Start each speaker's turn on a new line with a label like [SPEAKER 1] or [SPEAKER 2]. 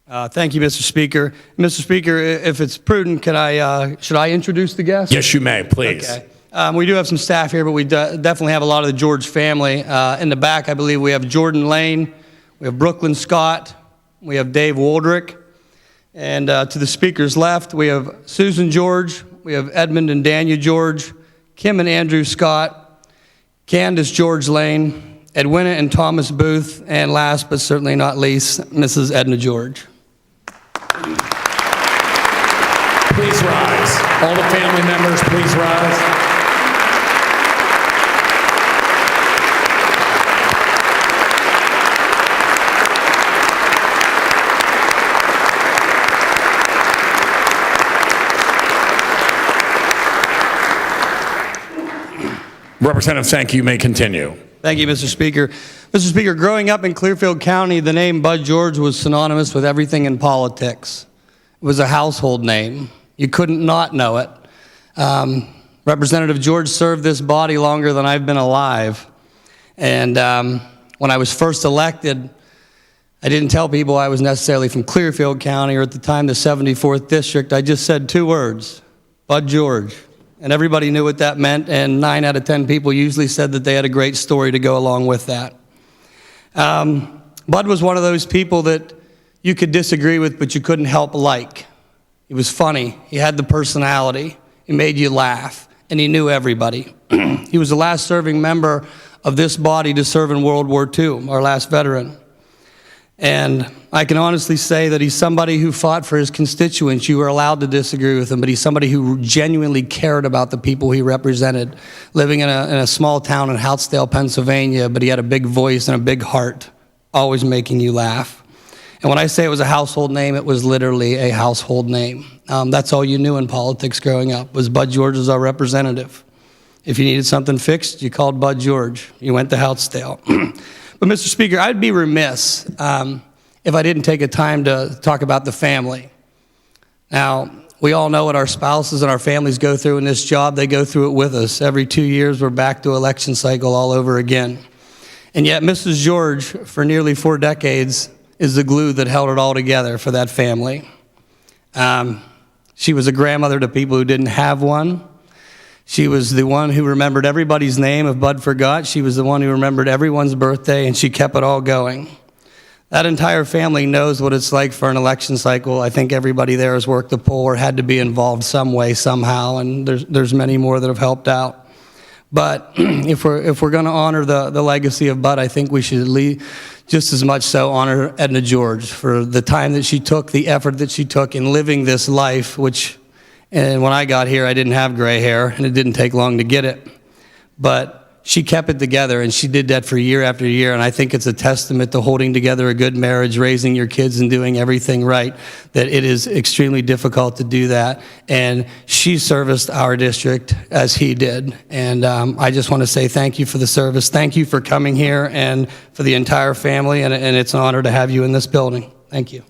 [SPEAKER 1] Thank you, Mr. Speaker. Mr. Speaker, if it's prudent, should I introduce the guests?
[SPEAKER 2] Yes, you may, please.
[SPEAKER 1] Okay. We do have some staff here, but we definitely have a lot of the George family. In the back, I believe we have Jordan Lane, we have Brooklyn Scott, we have Dave Waldrick, and to the speaker's left, we have Susan George, we have Edmund and Daniel George, Kim and Andrew Scott, Candace George Lane, Edwina and Thomas Booth, and last but certainly not least, Mrs. Edna George.
[SPEAKER 2] Please rise. All the family members, please rise. Representative Sankey, you may continue.
[SPEAKER 1] Thank you, Mr. Speaker. Mr. Speaker, growing up in Clearfield County, the name Bud George was synonymous with everything in politics. It was a household name. You couldn't not know it. Representative George served this body longer than I've been alive. And when I was first elected, I didn't tell people I was necessarily from Clearfield County or at the time the 74th District. I just said two words, Bud George. And everybody knew what that meant, and 9 out of 10 people usually said that they had a great story to go along with that. Bud was one of those people that you could disagree with, but you couldn't help like. He was funny. He had the personality. He made you laugh, and he knew everybody. He was the last serving member of this body to serve in World War II, our last veteran. And I can honestly say that he's somebody who fought for his constituents. You were allowed to disagree with him, but he's somebody who genuinely cared about the people he represented, living in a small town in Houtzdale, Pennsylvania, but he had a big voice and a big heart, always making you laugh. And when I say it was a household name, it was literally a household name. That's all you knew in politics growing up, was Bud George as our representative. If you needed something fixed, you called Bud George. You went to Houtzdale. But Mr. Speaker, I'd be remiss if I didn't take a time to talk about the family. Now, we all know what our spouses and our families go through in this job. They go through it with us. Every 2 years, we're back to election cycle all over again. And yet, Mrs. George, for nearly 4 decades, is the glue that held it all together for that family. She was a grandmother to people who didn't have one. She was the one who remembered everybody's name if Bud forgot. She was the one who remembered everyone's birthday, and she kept it all going. That entire family knows what it's like for an election cycle. I think everybody there has worked the poll or had to be involved some way, somehow, and there's many more that have helped out. But if we're going to honor the legacy of Bud, I think we should just as much so honor Edna George for the time that she took, the effort that she took in living this life, and when I got here, I didn't have gray hair, and it didn't take long to get it. But she kept it together, and she did that for year after year, and I think it's a testament to holding together a good marriage, raising your kids, and doing everything right, that it is extremely difficult to do that. And she serviced our district as he did. And I just want to say thank you for the service. Thank you for coming here, and for the entire family, and it's an honor to have you in this building. Thank you.